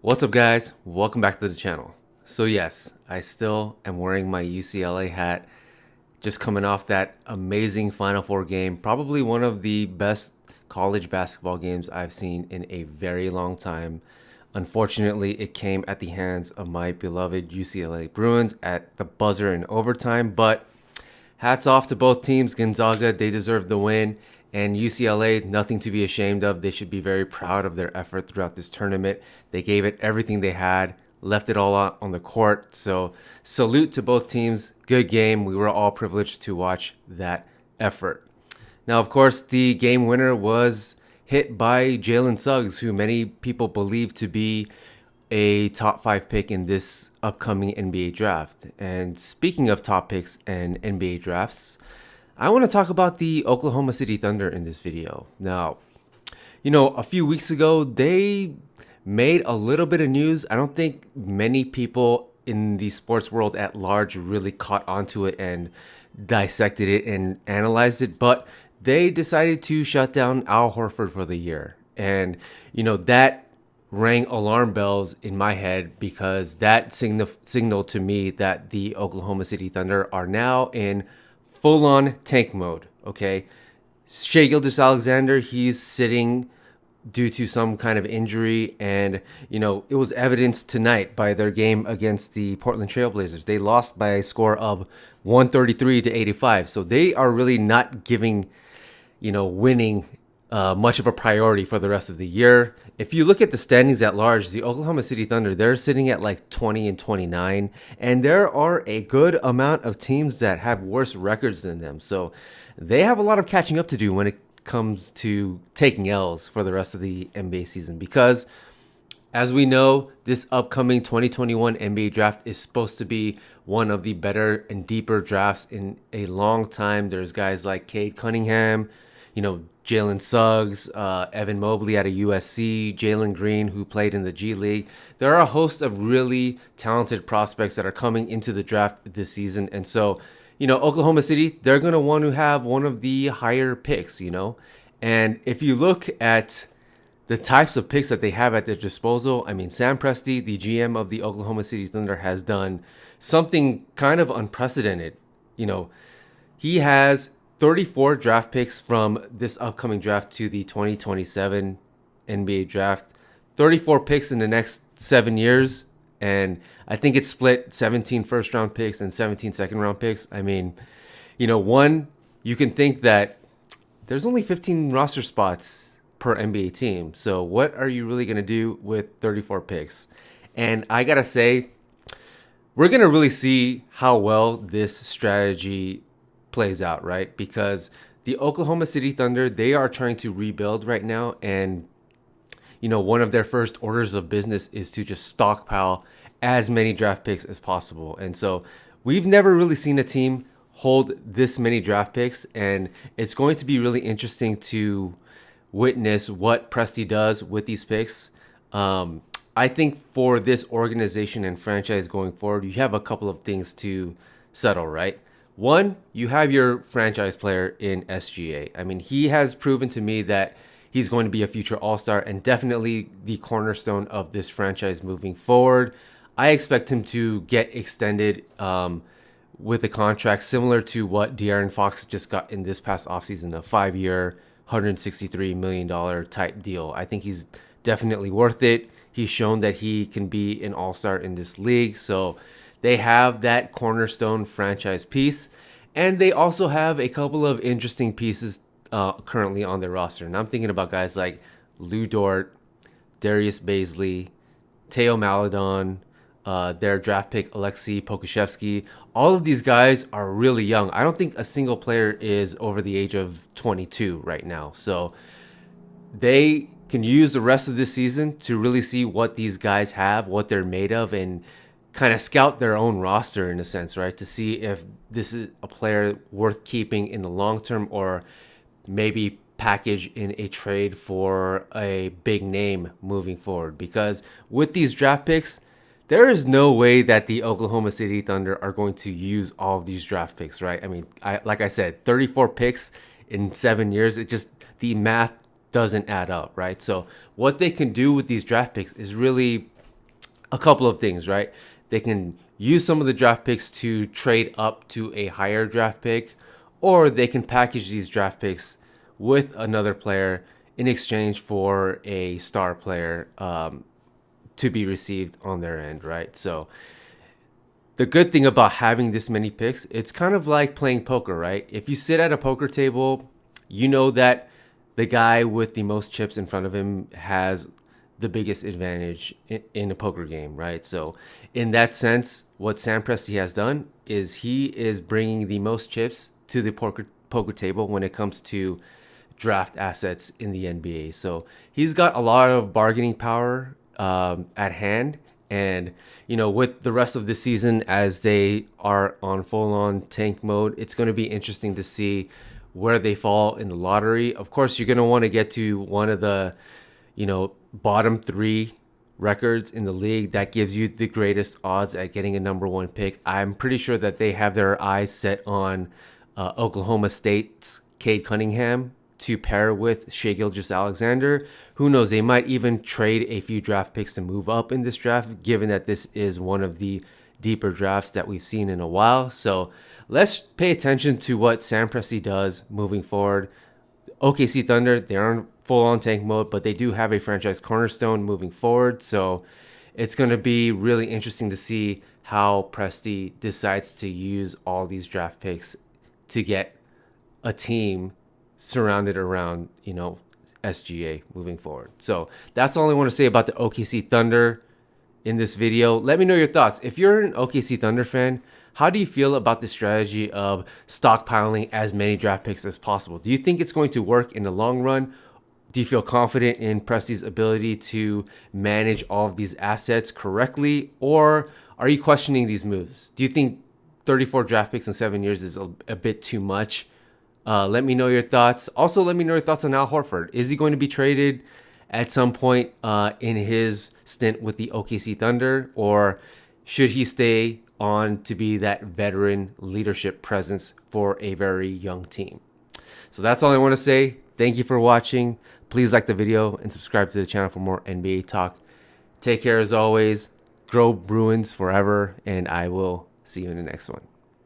What's up, guys? Welcome back to the channel. So yes, I still am wearing my UCLA hat, just coming off that amazing Final Four game, probably one of the best college basketball games I've seen in a very long time. Unfortunately, it came at the hands of my beloved UCLA Bruins at the buzzer in overtime, but hats off to both teams. Gonzaga, they deserve the win. And UCLA, nothing to be ashamed of. They should be very proud of their effort throughout this tournament. They gave it everything they had, left it all out on the court. So, salute to both teams. Good game. We were all privileged to watch that effort. Now, of course, the game winner was hit by Jalen Suggs, who many people believe to be a top 5 pick in this upcoming NBA draft. And speaking of top picks and NBA drafts, I want to talk about the Oklahoma City Thunder in this video. Now, a few weeks ago, they made a little bit of news. I don't think many people in the sports world at large really caught onto it and dissected it and analyzed it, but they decided to shut down Al Horford for the year. And, that rang alarm bells in my head because that signaled to me that the Oklahoma City Thunder are now in full-on tank mode. Okay, Shaq Gilgeous-Alexander, he's sitting due to some kind of injury, and it was evidenced tonight by their game against the Portland Trailblazers. They lost by a score of 133 to 85, so they are really not giving winning much of a priority for the rest of the year. If you look at the standings at large, the Oklahoma City Thunder, they're sitting at like 20 and 29, and there are a good amount of teams that have worse records than them. So they have a lot of catching up to do when it comes to taking L's for the rest of the NBA season, because as we know, this upcoming 2021 NBA draft is supposed to be one of the better and deeper drafts in a long time. There's guys like Cade Cunningham, Jalen Suggs, Evan Mobley out of USC, Jalen Green, who played in the G League. There are a host of really talented prospects that are coming into the draft this season. And so, Oklahoma City, they're going to want to have one of the higher picks, And if you look at the types of picks that they have at their disposal, I mean, Sam Presti, the GM of the Oklahoma City Thunder, has done something kind of unprecedented. He has 34 draft picks from this upcoming draft to the 2027 NBA draft. 34 picks in the next 7 years. And I think it's split 17 first round picks and 17 second round picks. I mean, you can think that there's only 15 roster spots per NBA team. So what are you really going to do with 34 picks? And I got to say, we're going to really see how well this strategy plays out, right? Because the Oklahoma City Thunder, they are trying to rebuild right now. And, one of their first orders of business is to just stockpile as many draft picks as possible. And so we've never really seen a team hold this many draft picks. And it's going to be really interesting to witness what Presti does with these picks. I think for this organization and franchise going forward, you have a couple of things to settle, right? One, you have your franchise player in SGA. I mean, he has proven to me that he's going to be a future All-Star and definitely the cornerstone of this franchise moving forward. I expect him to get extended with a contract similar to what De'Aaron Fox just got in this past offseason, a 5-year, $163 million type deal. I think he's definitely worth it. He's shown that he can be an all-star in this league. So they have that cornerstone franchise piece. And they also have a couple of interesting pieces currently on their roster. And I'm thinking about guys like Lou Dort, Darius Baisley, Teo Maledon, their draft pick Alexei Pokusevsky. All of these guys are really young. I don't think a single player is over the age of 22 right now. So they can use the rest of this season to really see what these guys have, what they're made of, and kind of scout their own roster in a sense, right? To see if this is a player worth keeping in the long term or maybe package in a trade for a big name moving forward. Because with these draft picks, there is no way that the Oklahoma City Thunder are going to use all of these draft picks, right? I mean, like I said, 34 picks in 7 years, the math doesn't add up, right? So what they can do with these draft picks is really a couple of things, right? They can use some of the draft picks to trade up to a higher draft pick, or they can package these draft picks with another player in exchange for a star player to be received on their end, right? So the good thing about having this many picks, it's kind of like playing poker, right? If you sit at a poker table, you know that the guy with the most chips in front of him has the biggest advantage in a poker game, right? So in that sense, what Sam Presti has done is he is bringing the most chips to the poker table when it comes to draft assets in the NBA. So he's got a lot of bargaining power at hand. And, you know, with the rest of the season, as they are on full on tank mode, it's going to be interesting to see where they fall in the lottery. Of course, you're going to want to get to one of the, you know, bottom 3 records in the league. That gives you the greatest odds at getting a number 1 pick. I'm pretty sure that they have their eyes set on Oklahoma State's Cade Cunningham to pair with Shaq Gilgeous-Alexander. Who knows? They might even trade a few draft picks to move up in this draft, given that this is one of the deeper drafts that we've seen in a while. So let's pay attention to what Sam Presti does moving forward. OKC Thunder, they aren't full on tank mode, but they do have a franchise cornerstone moving forward. So it's going to be really interesting to see how Presti decides to use all these draft picks to get a team surrounded around, you know, SGA moving forward. So that's all I want to say about the OKC Thunder in this video. Let me know your thoughts. If you're an OKC Thunder fan, how do you feel about the strategy of stockpiling as many draft picks as possible? Do you think it's going to work in the long run? Do you feel confident in Presti's ability to manage all of these assets correctly? Or are you questioning these moves? Do you think 34 draft picks in 7 years is a bit too much? Let me know your thoughts. Also, let me know your thoughts on Al Horford. Is he going to be traded at some point in his stint with the OKC Thunder? Or should he stay on to be that veteran leadership presence for a very young team? So that's all I want to say. Thank you for watching. Please like the video and subscribe to the channel for more NBA talk. Take care as always. Grow Bruins forever, and I will see you in the next one.